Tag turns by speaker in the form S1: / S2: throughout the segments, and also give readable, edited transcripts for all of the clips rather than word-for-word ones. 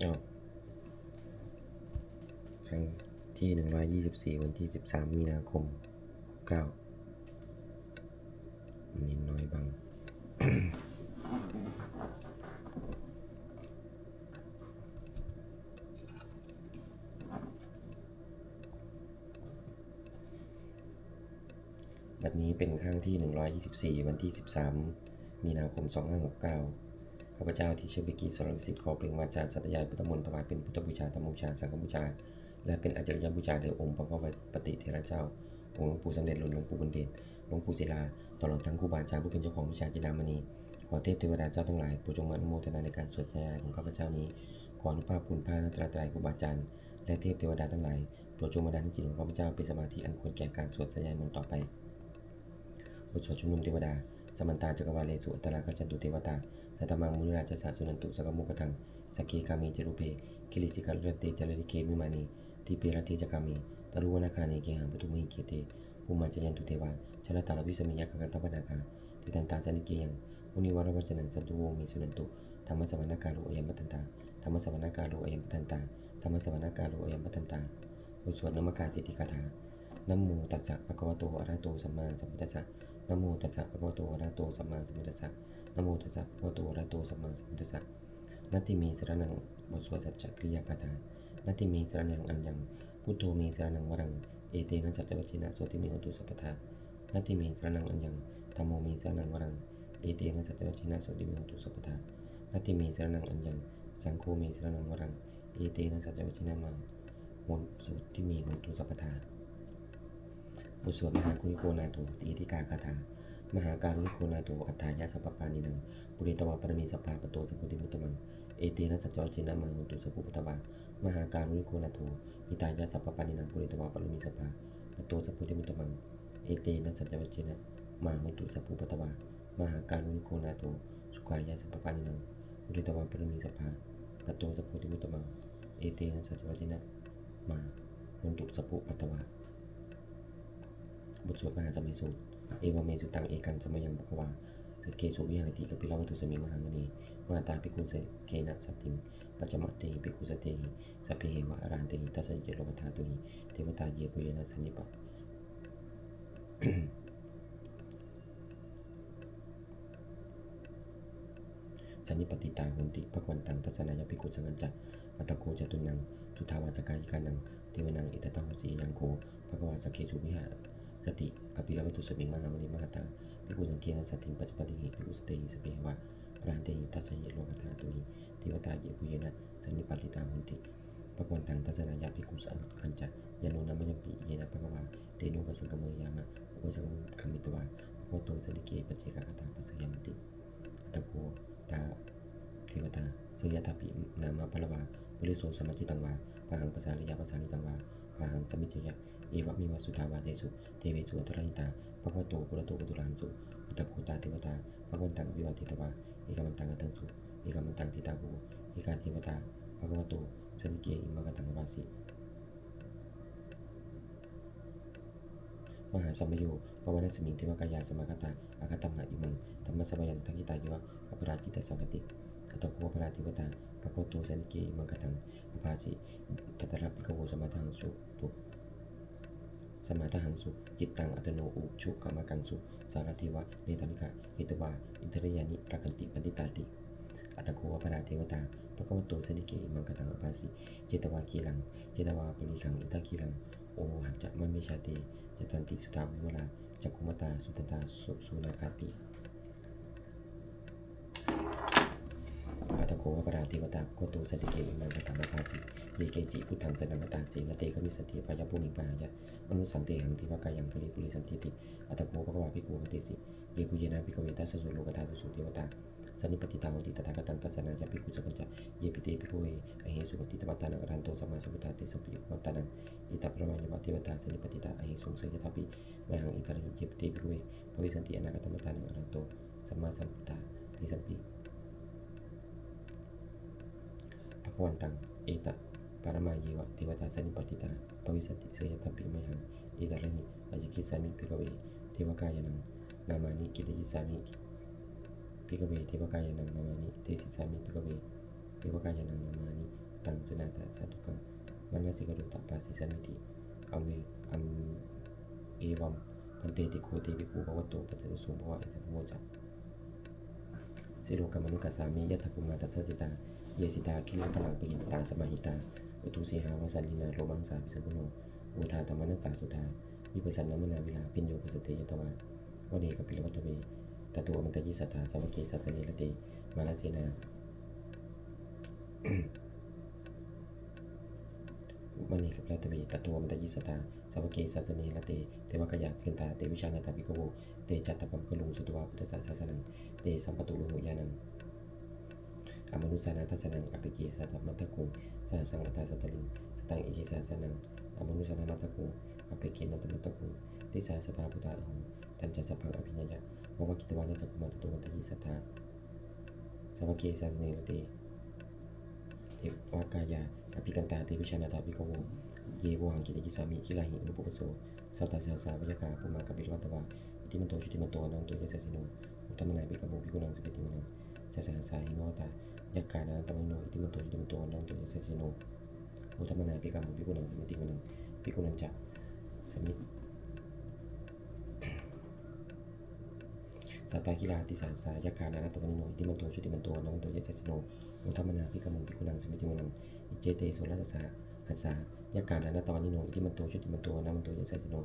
S1: อ้าวครั้งที่124วันที่13มีนาคม9นิดน้อยบังบัดนี้เป็นครั้งที่124วันที่13มีนาคม2569ข้าพเจ้าที่ชื่อบิกกี้สรวิสิทธิ์ขอเปล่งวาจาสัตยายพุทธมนต์ถวายเป็นพุทธบูชาธรรมบูชาสังฆบูชาและเป็นอาจารยบูชาแด่องค์พระปฏิเทระเจ้าองค์หลวงปู่สำเร็จหลวงปู่บุญเดชหลวงปู่ศิลาตลอดทั้งครูบาอาจารย์ผู้เป็นเจ้าของวิชาจินดามณีขอเทพเทวดาเจ้าทั้งหลายโปรดจงมาอนุโมทนาในการสวดสัตยายของข้าพเจ้านี้ขออนุภาพคุณพระรัตนตรัยครูบาอาจารย์และเทพเทวดาทั้งหลายโปรดจงบันดาลให้จิตของข้าพเจ้าเป็นสมาธิอันควรแก่การสวดสัตยายมนต์ต่อไปบทสวดชุมนุมเทวดาสมันตาจักรวาเลสุอัตตราคัจจันตุเทวตาสัตมังมุนิราชสาสุนันตุสกมุกทังสักเกกามีจรุเพกิลิสิกาลเตจารริเคมิมานีทิเปรติจกามีตรุวนาคาเนเกหังปทุมิเกเตภูมิจยันตุเทวาชลตาลวิสมิยะกังตัปนาคาทิตันตาจันิเกยังมุนิวรวัจนังสันตุโวมีสุนันตุธรรมสวรรคาโลอยัมปตันตาธรรมสวรรคาโลอยัมปตันตาธรรมสวรรคาโลอยัมปตันตาบทสวดนมกาสิทธิคาถานะโมตัสสะภะคะวะโตอะระหะโตสัมมาสัมพุทธัสสะนะโมตัสสะภะคะวะโตอะระหะโตสัมมาสัมพุทธัสสะนะโมตัสสะภะคะวะโตอะระหะโตสัมมาสัมพุทธัสสะนัตถิเมสรณังบทสวดสัจจกริยาคาถานัตถิเมสรณังอัญญังพุทโธเมสรณังวรังเอเตนะสัจจวัชชินะโสติเมหุตุสัพพทานัตถิเมสรณังอัญญังธัมโมเมสรณังวรังเอเตนะสัจจวัชชินะโสติเมหุตุสัพพทานัตถิเมสรณังอัญญังสังโฆเมสรณังวรังเอเตนะสัจจวัชชินะมังโสติเมหุตุสัพพทาบทสวดมหากุณิโกนาโถตีธิกาคาถามหาการุณิโกนาโถอัฏฐายะสัพพปานินังปุริตวะปรมีสัพพะปโตสัพพุติมุตตมังเอเตนะสัจจวัชชินะมังหุตุสัพพุปตวามหาการุณิโกนาโถหิตายะสัพพปานินังปุริตวะปรมีสัพพะปโตสัพพุติมุตตมังเอเตนะสัจจวัชชินะมังหุตุสัพพุปตวามหาการุณิโกนาโถสุขายะสัพพปานินังปุริตวะปรมีสัพพะปโตสัพพุติมุตตมังเอเตนะสัจจวัชชินะมังหุตุสัพพุปตวาบทสวดมหาสมัยสูตรเอวเมสุตังเอกังสมัยังภควาสเกสุวิหารติกปิลวัตุสมิมหามณีมาตาภิกขุสเกนะสัตติงปัจจมัตติภิกขุสเตหิสัพเพเหวะอรันติตัสสะเจโลกธาตุหิเทวตาเยปุเยนะสันนิปะสันนิปติตาหุนติภควันตังทัศนายภิกขุสังกัจจะอัตตโกจตุนังสุทาวาจกายิกานังเทวนังอิตตะหุสียังโกภควาสเกสุวิหารติกปิลวัตุสมิมหามณีมหตาภิกขุสังเกนะสัตติงปัจจปติหิภิกขุสเตหิสัพเพเหวะอรันติตัสสะเจโลกธาตุหิเทวตาเยปุเยนะสันนิปติตาหุนติภควันตังทัศนายภิกขุสังกัจจะยโนนามยปิเยนะภควาเตโนปัสสกเมยามะอุปสังคมิตวาภควโตสันติเกปัจเจกคตาปัสสยามติอัตตโกตาเทวตาสยตาปินามาพลวาปุริโสสมัจจิตังวาปะหังปัสสาริยาปัสสาริตังวาปะหังสมิจจยะเอวะมิวะสุทาวาเจสุเทเวสุอัตตรหิตาภควโตปุระโตปตุลังสุอัตตโกตาเทวตาภควันตังวิวัติตวาเอกมันตังอัตตังสุเอกมันตังทิตาภูเอกาเทวตาภควโตสันติเกอิมะกตังวาสิมหาสัมมโยปวารสมิงเทวกายาสมาคตาอาคตัมหะอิมังธรรมสมัยังทักิตายวะอปราจิตสังกติอัตตโกปราธิวตาภควโตสันติเกอิมะกตังอภาสิตัตระภิกขโวสมาทังสุตุสมาทหังสุจิตตังอัตโนอุชุกามกังสุสารทิวะเนตานิกะเหตวาอินทริยานิรักันติปฏิตาติอัตตโกปราเทวตาภควโตสันติเกอิมะกตังอภาสิเจตวาคีลังเจตวาปริขังอิทาคีลังโอหัจจะมะเมชาเตจตันติสุทาวิวลาจักขุมตาสุตตาสุนาคาติอัตโกวปราธิวตาโกตุสันติเกอิมังกตังภาสิเยเกจิพุทธังสนังกตาเสนเตกมิสันติปายะภูมิปายะมนุสันติหังทิวกายังปุริสันติติอัตโกภควาภิกขุปฏิสิเยปุเยนะภิกขเวทัสสุโลกธาตุสุเทวตาสันนิปติตาโหติตถาคตังตัสสนายะภิกขุสังกัจจะเยปิเตภิกขเวอเหสุกติตวัตตานังอรันโตสัมมาสัมพุทธาเตสัพพิวัตตานังอิตตะปรมัยยวะเทวตาสันนิปติตาอเหสุงสยทัพพิมหังอิตระหิเยปิเตภิกขเวภวิสันติอนาคตมัตตานังอรันโตสัมมาสัมพุทธาเตสัพพิภควันตังเอตะปารมายวะเทวตาสันนิปติตาภวิสันติเสยทัพพิมหังอิตระหิอาจิกิสามิภิกขเวเทวกายนังนามานิกิริยิสามิภิกขเวเทวกายนังนามานิเทสิสามิภิกขเวเทวกายนังนามานิ ตังสุนาตาสาธุกังมันนาสิกรุตตปาสิสมิติอัมเวอัมเอวัมพันเตติโคเตปิคูภวโตปัจจสุภวะอิทัตโมจักสิโลกมนุกัสสามิยัตถปุมาตัสสิตาเยสิตาคิลพลังปยินตาสมาหิตาอุตุสีหาวสันลินาโลมังสาปิสัมพุโนอุทาธรรมนัสสาสุธาวิปัสสนามนาวิลาปิญโยปสเตยตวาวเนกปิลวัตเวตตัวมันตยิสัทธาสวัคคีสัสเนรติมาลเสนา มณีกับรัตวีตตัวมันตยิสตาสวัคคีสัสเนรติเทวกยะเกินตาเตวิชานาตาภิกขโวเตจัตตปัมกลุงสุตวาพุทธศาสนังเตสัมปตุลุหุญานังอมนุสานาทัสนังอภิกีสัตมัตตกุงสาสังอัตตาสัตลิงสตังอิกิสาสนังอมนุสานามัตตกุงอภิกีนัตมัตตกุงติสาสภาพุทธาหุตันจัสพังอภิญญะภวกิตวานัตกุมาตตัวมันตยิสัทธาสวัคคีสัสเนรติเทวกายาอภิกันตาเตวิชานาตาภิกขโวเยวหังกิติกิสามิกิลาหิอุปปโสสัตตาสาสาวิยกาปุมากัปปิลวัตวาอิติมันโตชุติมันโตนันโตยัสสิโนอุตตมนาภิกขโวภิกขุนังสุปฏิมนังจะสาสาหิมวตายักขานันตมังโนอิติมันโตชุติมันโตนันโตยัสสิโนอุตตมนาภิกขโวภิกขุนังสุปฏิมนังภิกขุนังจะสมิสัตตากิลาติสาสายักขานันตมังโนอิติมันโตชุติมันโตนันโตยัสสิโนอุตตมนาภิกขโวภิกขุนังสุปฏิมนังอิเจเตโสรัสสะหัสสะยักขานันตมังโนอิติมันโตชุติมันโตนันโตยัสสิโน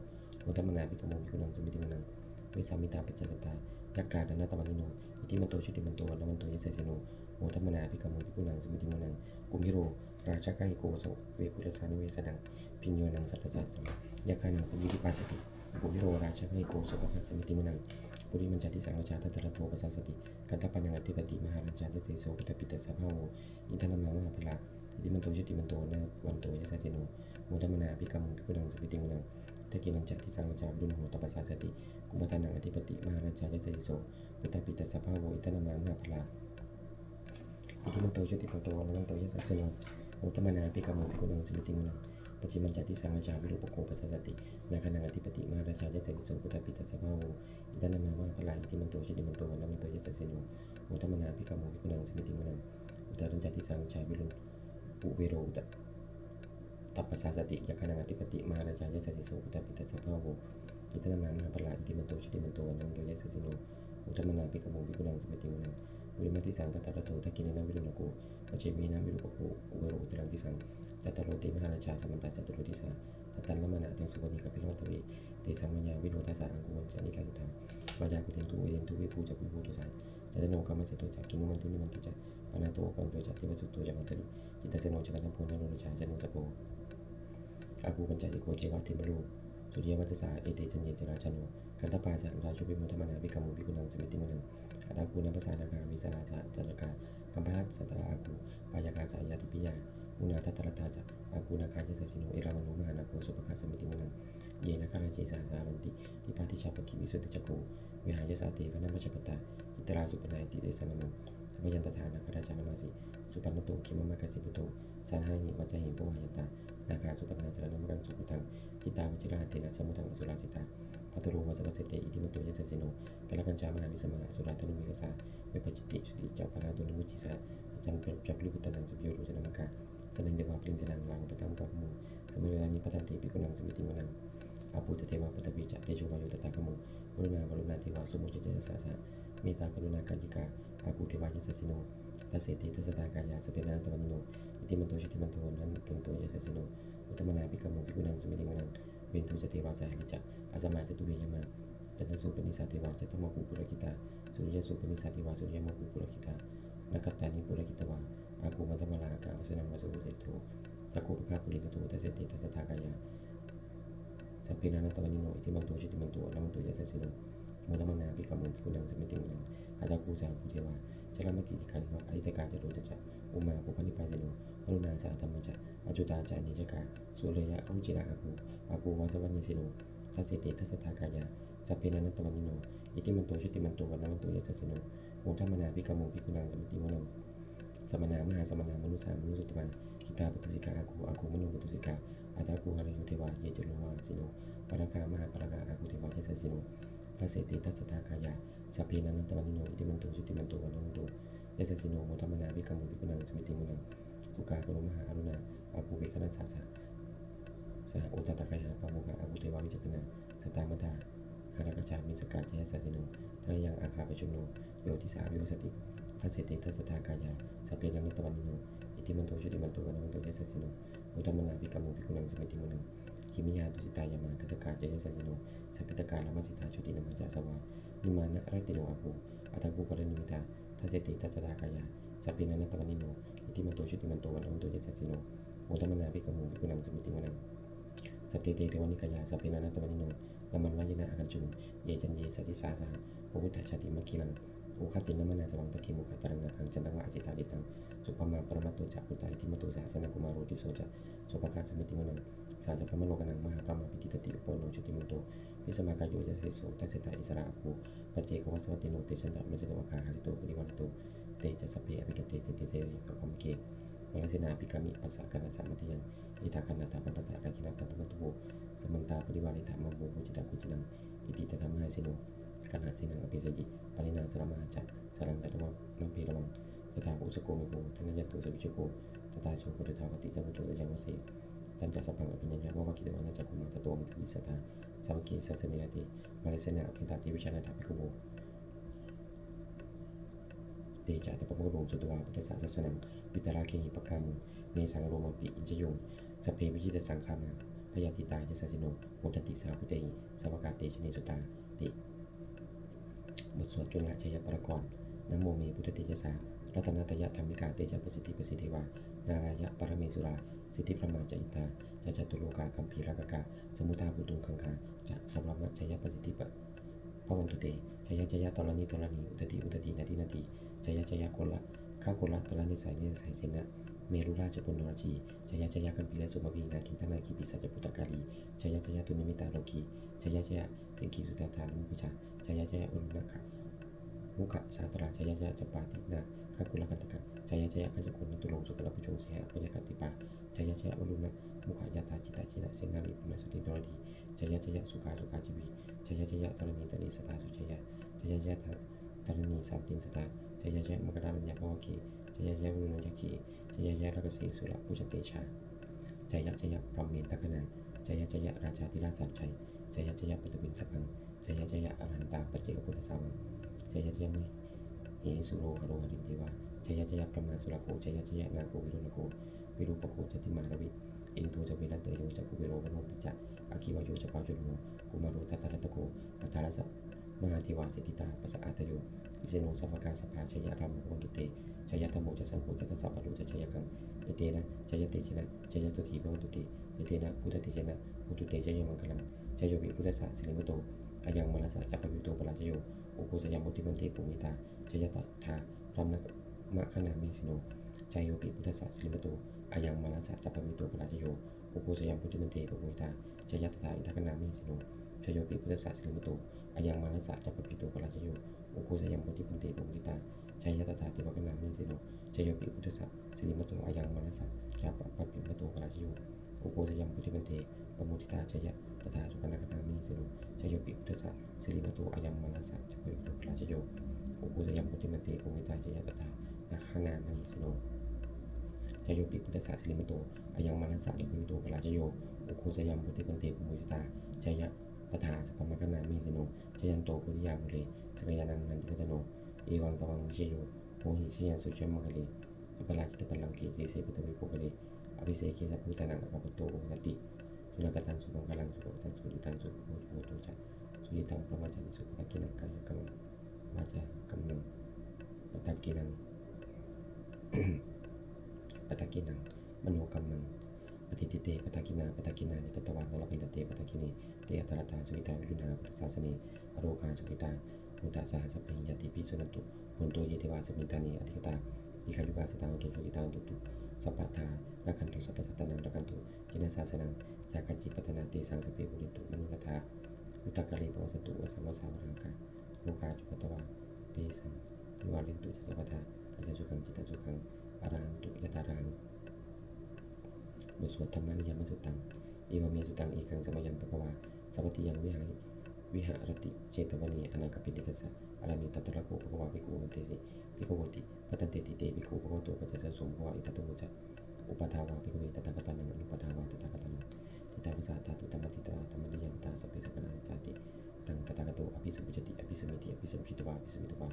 S1: อุตตมนาภิกขโวภิกขุนังสุปฏิมนังเวสามิตาปัจจตตายักขานันตมังโนอิติมันโตชุติมันโตนันโตยัสสิโนอุตตมนาภิกขโวภิกขุนังสุปฏิมนังกุมิโรราชกังโกโสเวปุรสานิเวสดังพิญโยนังสัตตสัสสังยักขานังกุมิริปัสสติกุมิโรราชกังโกโสภะสมิติมนังปุริมัญจติสังราชาทัตตระโตปัสสสติกันตปัญญังอธิปติมหาราชาเจเสโสพุทธปิตสภาโวอิทันนามะมหาพลาอิติมันโตชุติมันโตนะวันโตยัสสิโนอุตตมนาภิกขโวภิกขุนังสุปฏิมนังตะกินังจัตติสังราชาดุนโหตปัสสสติกุมทานังอธิปติมหาราชาเจเสโสพุทธปิตสภาโวอิทันนามะมหาพลาอิติมันโตชุติมันโตนะวันโตยัสสิโนอุตตมนาภิกขโวภิกขุนังสุปฏิมนังปัจจิมัญจติสังราชาวิรูปโกปัสสสตินาคานังอธิปติมหาราชาเจเสโสพุทธปิตสภาโวอิทันนามะมหาพลาอิติมันโตชุติมันโตนะวันโตยัสสิโนอุตตมนาภิกขโวภิกขุนังสุปฏิมนังอุตตรัญจติสังราชาวิรุปุเวโรตัปปัสสสติยักขานังอธิปติมหาราชาเจเสโสพุทธปิตสภาโวอิทันนามะมหาพลาอิติมันโตชุติมันโตนะวันโตยัสสิโนอุตตมนาภิกขโวภิกขุนังสุปฏิมนังปุริมัติสังกัตตระโตทักกิเนนะวิรุณโกปัจเจมีนะวิรูปโกกุเวโรอุตรังติสังจัตตโรติมหาราชาสมันตาจัตตโรติสาทัตตันละมนะตังสุวรรณิกปิลวัตเวเตสังมัญญาวิโรทัสสะอังกุวัญจานิกาสุทาวายากุเทนตุเวเดนตุเวภูจักวิภูตุสาจัตโนกรรมเสตุจักกินุมันตุนิมันตุจักปนาโตปันโตจักเทวสุตโตจักมันตริจิตตเสโนจักกัมโพนโนราชาจันโนสโปอากูปัญจสิโกเจวะเทมโลสุริยวัจสาเอเตจันเยจราชโนกันตปาสันราชุปิมุตมนาภิกขโวภิกขุนังสุปฏิมนังอัตตากูนัปสานาคาวิสาราสะจัจกากัมภะสัตตระอากูปายากาสายาติปิยาอุณาทัตตระตาจักอากูนาคายสัสสิโนเอรามโนมหานาโคสุปะคาสมิติมนังเยนะคาราเจสาสารันติทิปาติชาปกิวิสุทธิจักโกวิหายสาเตวะนะมัชปตาอิตราสุปนายติเดสนะโนสัพยันตถานาคราชานามาสิสุปันนโตคิมมะกสิปุโตสานาหิวัจจหิโพหายตานาคาสุปนาสรณมังสุปุตังจิตตาวจิราเตนะสมุทังอสุราสิตาพัตโรวัจวเสเตอิติมโตยัสสิโนกัลกัญจามหาวิสมาสุราตนุมิกสาเวปจิตติสุติเจ้าปาราตุนุมุจิสาจันจับลิบุตตังสุภิโยรุจนามกาสนังเดวะปริงสนังลางปะตังปะกโมสมุรานิปตันติภิกขุนังสมิติมนังอาปุตเทวะปุตตปิจะเตโชวายุตตะกโมบรุณาเทวะสุโมจเจสาสะเมตตากรุณากัญญิกาอากูเทวะยัสสิโนทัสเสติทัสสตากายาสเปนันตวันิโนอิติมันโตชุติมันโตนันโตยัสสิโนอุตตมนาภิกขโวภิกขุนังสมิติมนังเวนตุจเทวาสาหิจักอาสมาจตุเวยมาจัตตสุปนิสัตเทวาจัตตมกุปุรกิตาสุริยสุปนิสัตเทวาสุริยมกุปุรกิตานักกัตตานิปุรกิตวาอากูมัตตมลากาวสนังวสุเจโตสักโคปะคาปุรินโตทัสเสติทัสสตากายาสัพเพนันตวันิโนอิติมันโตชุติมันโตนันโตยัสสิโนมุตตมนาภิกขโวภิกขุนังสมิติมนังอัตตากูสาภูเทวาชลมัจจิสิกขานิวะอริตกาจโรจัจอุมาปุพนิพาสิโนอรุณาสาธรรมจัอจุตาจานิจกาสุเรยะอุจิระอากูวัสวัญญิสิโนทัสเสติทัสสตากายาสัพเพนันตวันิโนอิติมันโตชุติมันโตนันโตยัสสิโนมุตตมนาภิกขโวภิกขุนังสมิติมนังสมณามหาสมณามนุสามนุสุตตมากิตาปตุสิกาอากูมโนปตุสิกาอัตตากูหะริโยเทวาเยจโลวาสิโนปรากามหาปรากาอากูเทวายัสสิโนทัสเสติทัสสตากายาสัพเพนันตวันิโนอิติมันโตชุติมันโตนันโตยัสสิโนมุตตมนาภิกขโวภิกขุนังสมิติมนังอ สุกากรุมหาอรุณาอากูเวคณะสาสะสหอุตตะกายาปาโมกะอากุเทวาวิจักนาสตามตาหารกจามิสกาจยสัสสิโนทะยังอาคาปชุมโนโยติสาวิวสติทัสเสติทัสสทากายาสเปนันตวันนิโนอิติมันโตชุติมันโตวันมันโตยสัสสิโนอุตตมนาภิกขมุภิกขุนังสมิติมุนังคิมิยาตุสิตายามาคัตกาจยสัสสิโนสัพพิตกาลามัสสิตาชุตินามาจาสวานิมานะรัตติโนอากูอัตกูปรินิมิตาทัสเสติทัสสทากายาสเปนันตวันนิโนอิติมันโตชุติมันโตวันมันโตยสัสสิโนอุตตมนาภิกขมุภิกขุนังสมิติมุนังสัตเตเตเทวนิกายาสเปนันตวันนิโนนามันวายนะอาคันจุงเยจันเยสติสาสหพระพุทธชาติมัคคิลังอุคตินมนาสวังตะคิมุขตรังนาคังจันตังวะอจิตาดิตังสุภมาปรมัตโตจะปุตตาอิติมโตสาสนกุมารโรติโสจะสุภคาสมิติมุนังสาจะพมโลกนังมหาปรมาปิติตติอุปโนชุติมุตโตวิสมากายโยจะเสโสตัสสตาอิสระอาคูปัจเจกวัสวัติโนเตชันตะมัจจตวะคาหาริโตปุริวัลิโตเตจะสเปอภิกันเตจินติเตวิปะคัมเกวลสินาภิกามิปัสสะกนะสามัติยังอิทาคันตาปันตตะราคินาปันตมัตตุโวสมันตาปริวาริธรรมโมปุจิตากุจินังอิติตถามหาสิโนกัณหาสินังอภิสยิปรินาตระมหาจักสรังกัตวะนัมเพระวังตถาอุสโกมิโกธนยัตตุสวิชโกตถาโสปุริทาวติจัมมุตโตจัมมะเสสัญจสัพพังอภิญญาวะกิตวานะจักขุมาตโตมิตติสัทธาสาวกีสัสสนิยติมาเลเสนาอภิตาติวิชานาถาภิกขุโวเตจาตปะโมโรสุตวาพุทธศาสสนังวิตราเคหิปะกามุเมสังโรมปิอินจโยสเพวิจิตสังฆามาพยาติตายสัสสิโนมุตติสาพุเตหิสวากาเตชเนสุตาติบทสวดจุลชัยปรกรนะโมเมพุทธติจสารัตนัตยะธรรมิกาเตจประสิทธิประสิทธิวานารายะปรเมสุราสิทธิพระมาจอินทาจะจตุโลกาคัมภีรากกาสมุทาปุตุงคังคาจะสัมรมะชัยประสิทธิปะพระวันตุเตชัยชัยตรณีตรณีอุตติอุตตินาทีนาทีชัยชัยโคละข้าโคละตรณีสายสินะเมรุราชปุณณราชีชัยชัยคัมภีรสุภวีนาคินทนาคีปิสัจปุตตกาลีชัยชัยตุนิมิตาโลกีชัยชัยสิงคีสุตตาลุมุปชาชัยชัยอุลุนักขะมุขะสาตราชัยชัยจปาตินาข้ากุลกันตกะชัยชัยขจกุลนตุลงสุกลปุจงเสียพยกันติปาชัยชัยอุลุนะมุขะยาตาจิตาจินะเสนาลิปุณสุติโดรีชัยชัยสุขาจิวีชัยชัยตรณีตรีสตาสุชัยชัยชัยตรณีสัมตินสตาชัยชัยมกราลัญญาภวกีชัยชัยวุรุญญาคีชัยชัยรักษีสุรปุจเตชาชัยชัยพรหมเมตตคณาชัยชัยราชาธิราชสัจชัยชัยชัยปตุบินสัพพังชัยชัยอรหันตาปัจเจกพุทธสาวังชัยชัยมิเหสุโรหโรหรินเทวาชัยชัยประมาสุรโกชัยชัยนาโกวิรุณโกวิรูปโกจติมารวิอินโทจะเวรันเตโยจะกุเวโรวโนปิจาอาคิวโยจะปาจุโนกุมารโรทัตตะรัตโกปัทธารสะมหาธิวาสิติตาปัสสะอาตโยอิเสโนสัพพกาสภาชัยรัมโหตุเตชัยธรรมโมจะสังโฆจะทัสสะปะโลจะชัยกังเอเตนะชัยเตชนะชัยตุถีพระวันตุเตเอเตนะพุทธเตชนะพุทธเตชัยมังคลังชัยโยวิพุทธะสิริมโตอายังมรสะจัปปวิโตปราชโยโอโคสยามมุติมันเตปุมิตาชัยตะทาพรัมนะมะขณามิสิโนชัยโยปิพุทธะสิริมโตอายังมรสะจัปปวิโตปราชโยโอโคสยามมุติมันเตปุมิตาชัยตะทาอิทัคณามิสิโนชัยโยปิพุทธะสิริมโตอายังมรสะจัปปวิโตปราชโยโอโคสยามมุติมันเตปุมิตาชัยตะทาติวคณามิสิโนชัยโยปิพุทธะสิริมโตอายังมรสะจัปปวิโตปราชโยโอโคสยามมุติมันเตปมุติตาชัยตถาสุปนคณามิสิโนชัยโยปิพุทธะสิริมโตอายังมรสะจัปปวิโตปราชโยโอโคสยามมุติมันเตปุมิตาชัยตถานาคณามิสิโนชัยโยปิพุทธะสิริมโตอายังมรสะจัปปวิโตปราชโยโอโคสยามมุติมันเตปุมิตาชัยตถาสัพพมคณามิสิโนชัยันโตปุริยามุเลสกยานังนันทิพัตโนเอวังตวังวิเชโยโมหิชยันสุชัมมะเลอปราจิตปัลลังเกสีเสปตวิปุกเลอภิเศกิสัพพุทธานังอภปโตโอสติสุนักตังสุขังกลังสุโขตังสุริตังสุโขโหตุจักสุริตังพระวจนะสุปกินังกายกัมวาจากัมมังปตกินัง ปตกินังมโนกัมมังปฏิทิเตปตกินานิกตวานนรพินเตปตกินีเตอัตตตาสุวิตาวิรุณาพุทธศาสนีอโรคาสุขิตามุตตาสหสัพพิยติภิสุนันตุปุนโตเยเทวาสมิตานีอธิกตานิขายุกาสตาตุสุขิตาตุตุสัพพทารักันตุสัพพสัตตนังรักันตุกินาสาสนังยาคัจจิปตนาเตสังสเปปุริตุมนุปทาอุตตะกะเลปวสตุวสัมมาสาวรังกาโลกาจุปตวาเตสังทิวาลินตุจะสัพพทากัจจุขังจิตตสุขังอรหันตุยตารังบทสวดธรรมนิยามสุตังเอวเมสุตังเอกังสมัยยัมปะกวาสัพพติยังวิหารติเจตวณีอนาคปิติกัสสะอารามิตัตตะระโกภควาภิกขุวันเตสิภิกขวติปัตตันเตติเตภิกขุภควโตปัจจสสมภวะอิทัตตโมจะ อุปทาวาภิกขเวตถาคตานังอนุปทาวาตถาคตานังทิฏฐาภาษาธาตุธรรมทิฏฐาธรรมนิยามตาสัพเพสังฆาจาติตังตถาคโตอภิสัมพุจติอภิสัมมิติอภิสัมพุชิตวาอภิสัมมิตวา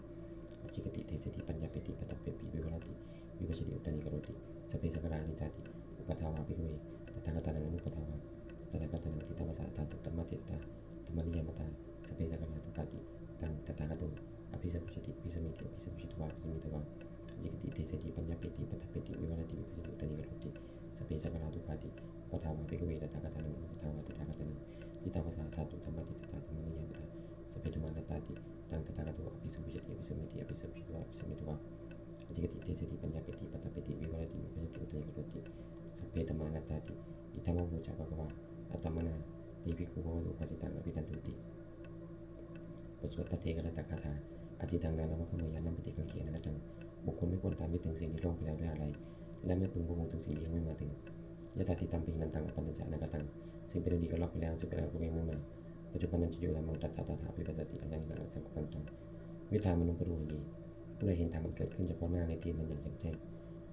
S1: อจิกติเทสติปัญญาเปติปตัปเปปิวิวรติวิปัสสติอุตตนิกโรติสัพเพสังฆานิจาติอุปทาวาภิกขเวตถาคตานังอนุปทาวาตถาคตานังทิฏฐาภาษาธาตุธรรมทิฏฐาธรรมนิยามตาสัพเพสังฆาทุกขติตังตถาคโตอภิสัมพุจติอภิสัมมิติอภิสัมพุชิตวาอภิสัมมิตวาจิกติเทสติปัญญาเปติปตัปเปปิวิวรติวิปัสสติอุตตนิกโรติสัพเพสังฆาทุกขติอุปทาวาภิกขเวตถาคตานังอนุปทาวาตถาคตานังทิฏฐาภาษาธาตุธรรมทิฏฐาธรรมนิยามตาสัพเพธรรมานัตติตังตถาคโตอภิสัมพุจติอภิสัมมิติอภิสัมพุชิตวาอภิสัมมิตวาจิกติเทสติปัญญาเปติปตัปเปติวิวรติวิปัสสติอุตตนิกโรติสัพเพธรรมานัตติอิทัมโมโมจะภควาอัตตมนาติภิกขุภวตุภาสิตังอภินันตุติบทสวดพระเทกรัตถคาถาอธิตังนานามะขโมยานัมปฏิกังเขนะตังบุคคลไม่ควรตามยึดถึงสิ่งที่ล่วงไปแล้วด้วยอะไรและไม่พึงพะวงถึงสิ่งที่ยังไม่มาถึงยะถาติตัมปินันตังอปันญจานะกตังสิ่งเป็นอดีตก็ล่วงไปแล้วสิ่งเป็นอนาคตยังไม่มาปัจจุบันนั้นจะอยู่ธรรมังตัทธาตถาวิปัสสติอสังขารสังขปันตังวิธามนุปรุหยีผู้ใดเห็นธรรมมันเกิดขึ้นเฉพาะหน้าในที่นั้นอย่างแจ่มแจ้ง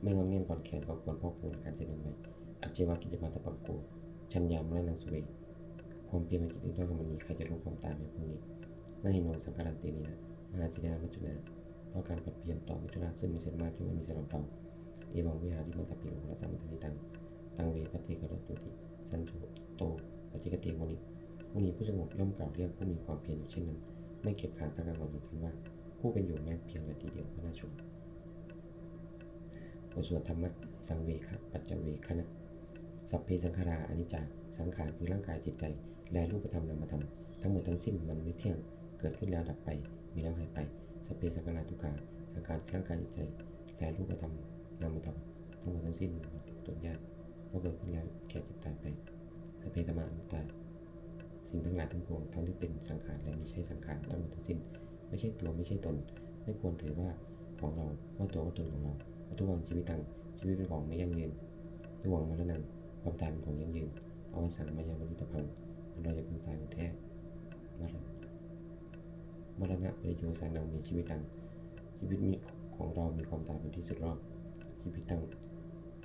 S1: ไม่งอนเงียนก่อนแขนก็ควรพอกพูนการเจริญไว้อัจเจวากิจมาตปังโกชัญญามรณังสุเวความเพียรเป็นกิจที่ต้องทำมันนี้ใครจะรู้ความตายในพรุ่งนี้น่าหินโนสังขารันตินีนะมหาสิเนนะมัจจุนาเพราะการปัดเพียรต่อมัจจุนาซึ่งมีเสนาที่ไม่มีสำหรับเราเอวังวิหาริมันตปิโอรัตตมัทนิตังตังเวปเทกรตุติสันโธโตปจิกติมุนีผู้สงบย่อมกล่าวเรียกผู้มีความเพียรอยู่เช่นนั้นไม่เกียจคร้านตั้งกลางวันยิ่งขึ้นว่าผู้เป็นอยู่แม้เพียงนาทีเดียวก็น่าชมบทสวดธรรมะสังเวคะปัจจเวคะนะสัพเพสังขาราอนิจจาสังขารคือร่างกายจิตใจและรูปธรรมนามธรรมทั้งหมดทั้งสิ้นมันไม่เที่ยงเกิดขึ้นแล้วดับไปมีแล้วหายไปสัพเพสังขาราทุกขาสังขารคือร่างกายจิตใจและรูปธรรมนามธรรมทั้งหมดทั้งสิ้นตัวยากเพราะเกิดขึ้นแล้วแก่เจ็บตายไปสัพเพธรรมาอนัตตาสิ่งทั้งหลายทั้งปวงทั้งที่เป็นสังขารและไม่ใช่สังขารทั้งหมดทั้งสิ้นไม่ใช่ตัวไม่ใช่ตนไม่ควรถือว่าของเราว่าตัวว่าตนของเราทุกวันชีวิตต่างชีวิตเป็นของไม่ยั่งยืนทุกวันมรณะความตายเป็นของยั่งยืนเอาสังมายามริตพังเราจะพึงตายเป็นแท้มรณะปริโยสานังมีชีวิตต่างชีวิตมีของเรามีความตายเป็นที่สุดรอบชีวิตต่าง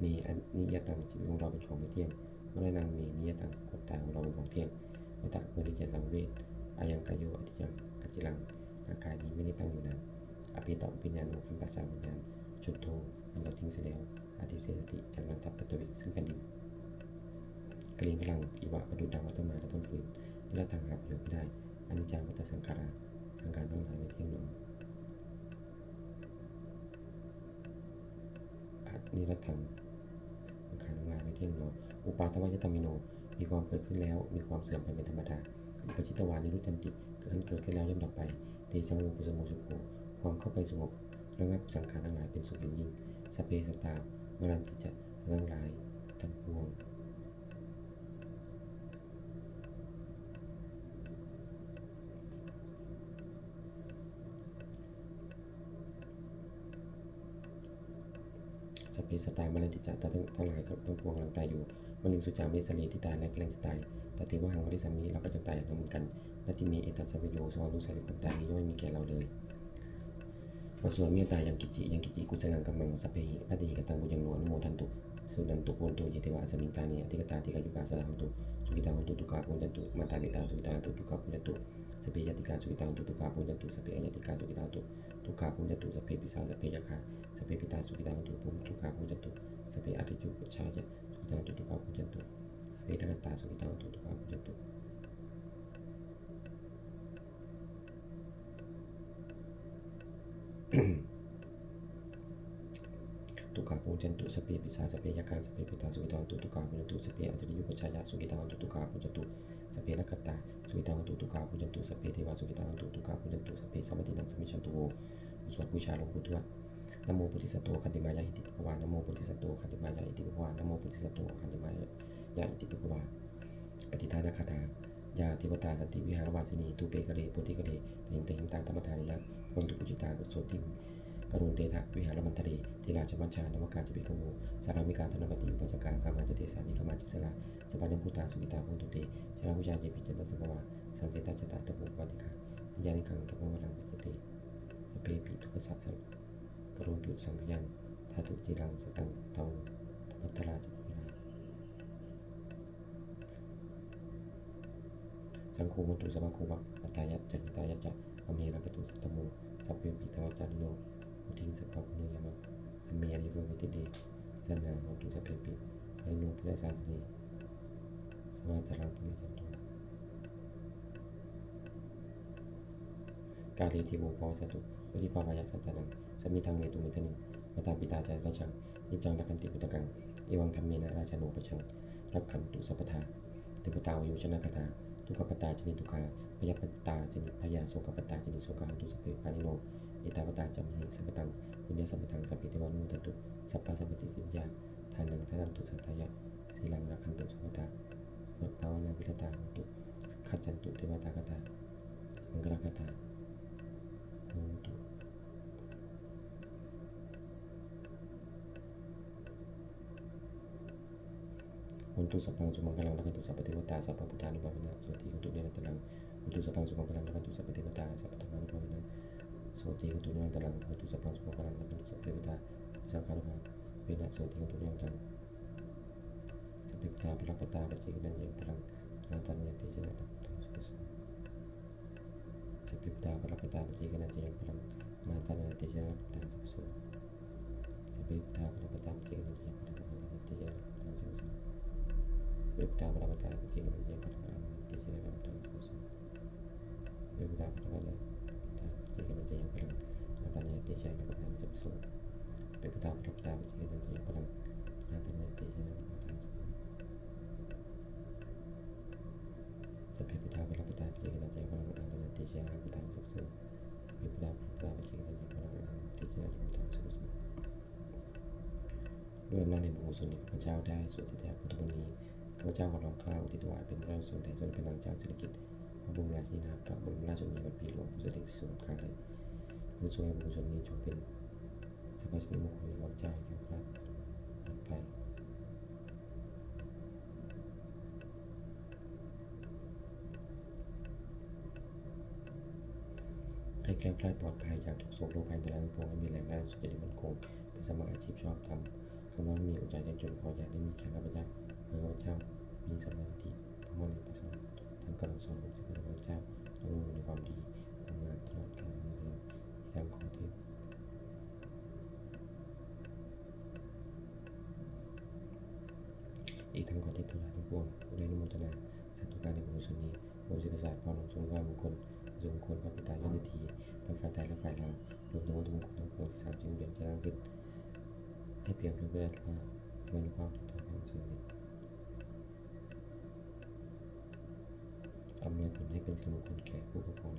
S1: มีอนิยตังชีวิตของเราเป็นของไม่เที่ยงมรณะมีนิยตังความตายของเราเป็นของเที่ยงวัฏฏะปริเจสังเวชอายังกายโยอธิจังอจิรังร่างกายนี้ไม่ได้ตั้งอยู่นานอภิตวิญญาณขันปัสสาวะวิญญาณจุดโทมันเราทิ้งเสียแล้วอธิเสสติจากนันทัพปตวิซึ่งแผ่นดินกลิงกลังอิวะประดุจดังวัตมาและต้นฟืนนิรัตถังหาประโยชน์ไม่ได้อนิจจังวัฏสังขาราสังขารทั้งหลายไม่เที่ยงหนอนิรัตถังสังขารทั้งหลายไม่เที่ยงหนออุปาทวายตมิโนมีความเกิดขึ้นแล้วมีความเสื่อมไปเป็นธรรมดาอุปจิตวานิรุตตันติเกิดขึ้นแล้วย่อมดับไปเตสังโวปุสโมสุโขความเข้าไปสงบระงับสังขารทั้งหลายเป็นสุขยิ่งสัพเพสัตตาวรันติจะทั้งหลายทั้งปวงสัพเพสัตตามรันติจะทั้งหลายทั้งปวงกำลังตายอยู่มลิงสุจาเมสลีที่ตายและแกล้งจะตายแต่ถือว่าหางวริสามีเราก็จะตายอย่างนั้นเหมือนกันและที่มีเอตัสสะโยสวารุสัยความตายนี้ย่อมไม่มีแก่เราเลยบทสวดเมตตายังกิจิกุสลังกัมมังสัพเพหิพัตติกตังบุญยังโนอนุโมทันตุสุนันตุโพนตุเยเทวะสมิงตาเนอธิกตาธิกายุกาสละหันตุสุกิตาหันตุตุกาปุญญตุมาตาเบตาสุกิตาหันตุตุกาปุญญตุสัพเพยติกาสุกิตาหันตุตุกาปุญญตุสัพเพอายติกาสุกิตาหันตุตุกาปุญญตุสัพเพปิสาสัพเพยะคาสัพเพปิตาสุกิตาหันตุปุมตุกาปุญญตุสัพเพอริจุปชายะสุกิตาหันตุตุกาปุญญตุสัพเพทักตาสุกิตาหันตุตุกาปุญญตุตุกาปุญญตุสัพเพปิสาสัพเพยะคาสัพเพปิตาสุกิตาหันตุตุกาปุญญตุสัพเพอริจุปชายะสุกิตาหันตุตุกาปุญญตุสัพเพนักขตาสุกิตาหันตุตุกาปุญญตุสัพเพเทวะสุกิตาหันตุตุกาปุญญตุสัพเพสัมปตินังสมิชันตุโวสวดบูชาหลวงปู่ทวดนะโมพุทธิสัตโตคันติมายะอิติภควานะโมพุทธิสัตโตคันติมายะอิติภควานะโมพุทธิสัตโตคันติมายะอิติภควาปฏิทานคาถายาเทวตาสันติวิหารวาสินีตูเปกะเรโพธิกะเรเตหิงตังธรรมทานินะพนตุปุจิตากุโสติงกรุณเตถะวิหารมันทะเรทีราชวัชชานวกาจิปิกโวสารวิการธนปฏิอุปสกาคามาจเตสานิคามาจิสระสปานุพุตาสุกิตาโพตุเตชราพุชาเยปิจันตสังกวาสังเสตาจตาตะโพวัติกานิยานิคังตะโพวรังปิเตเปปิทุกขสัพสังกรุณตุสังพยังธาตุจิรังสตังเตาธรรมตา ตลาดจะเป็นสังคูมันตุสมาคูบะอัตายะจันตายะจะอเมรักตุสัตโมสัพเพปิตวจาริโนอุทิงสัพพะเนยามะอเมริเวเวติเดสันนามันตุสัพเพปิอริโนพุทธศาสนีสมาตรังปุริยันโตกาลีทิโวปอสตุวิริภาวายสัตตนังสมิทังเนตุมิทนิมาตาปิตาจาราชังนิจังรักขันติพุทธกังเอวังธรรมเมนะราชโนปชังรักขันตุสัพพทาเทวตาวโยชนะคาถาทุกขปตาจนิทุกขาพยาปตาจนิพยาโสกปตาจนิโสกหันตุสัพเพปานิโนอิตาปตาจัมหิสัพพตังปุญญสัพพตังสัพพิเทวานุตันตุสัพพะสัพพติสิทธาทานังทัตันตุสัทธายะสีลังรักขันตุสัพพตาภาวนาวิรตาหุตุขัจจันตุเทวตาคาถาสังฆคาถาโหตุอุตุสัพพังสุมังคลังรักขันตุสัพพเทวตาสัพพพุทธานุภาเวนะโสติขันตุเนรตลังอุตุสัพพังสุมังคลังรักขันตุสัพพเทวตาสัพพธรรมานุภาเวนะโสติขันตุเนรตลังอุตุสัพพังสุมังคลังรักขันตุสัพพเทวตาสัพพสังฆานุภาเวนะโสติขันตุเนรตลังสัพพพุทธาปรัปปตาปัจเจกนันเยพลังนาตันยติเจนะตังสุขสัพพิพุทธาปรัปปตาปัจเจกนันเยพลังนาตันยติเจนะตังสุขสัพพิพุทธาปรัปปตาปัจเจกนันเยพลังนาตันยติเจนะตังสุขวิปตาปรปตาปัจเจกนันเยปะระติเจนะตังสุขวิปตาปรปตาปัจเจกนันเยปะระนาตันยติเจนะตังสุขวิปตาปรปตาปัจเจกนันเยปะระนาตันยติเจนะตังสุขสัพพิพุทธาปรปตาปัจเจกนันเยปะระนาตันยติเจนะตังสุขวิปตาปรปตาปัจเจกนันเยปะระนาตันยติเจนะตังสุขด้วยอำนาจแห่งบุญกุศลที่ข้าพเจ้าได้สวดถวายพุทธมนต์นี้ข้าพเจ้าขอร้องกล่าวที่ถวายเป็นพระราชกุศลแด่สมเด็จพระนางเจ้าสิริกิติ์พระบรมราชินีนาถพระบรมราชชนนีพันปีหลวงผู้เสด็จสวดครั้งใดบุญส่วนแห่งบุญกุศลนี้จงเป็นสัพพสิริมงคลของข้าพเจ้าอย่างพลัดไปให้แคล้วคลาดปลอดภัยจากทุกโศกโรคภัยอันตรายทั้งปวงให้มีแรงกล้าสุจริตมั่นคงเป็นสมาอาชีพชอบธรรมคำว่ามีอุจจาระจนขออย่าได้มีแก่ข้าพเจ้าขอข้าพเจ้ามีสมาธิทั้งวันในประสานทำการสอนของข้าพเจ้าต้องลงในความดีทำงานตลอดกาลนานทางขอเทพอีกทั้งขอเทพทั้งหลายทั้งปวงผู้ได้อนุโมทนาสาธุการในบุญกุศลนี้โปรดสิประสาทพรทรงว่ามงคลทรงมงคลพระปิตายอดทีทั้งฝ่ายไทยและฝ่ายลาวรวมถึงวัตถุมงคลทั้งปวงที่สามจึงเด่นจะตั้งขึ้นให้เพียงเพื่อว่าเพื่อนความถึงทางความสุขอำนวยผลให้เป็นสิริมงคลแก่ผู้ปกครอง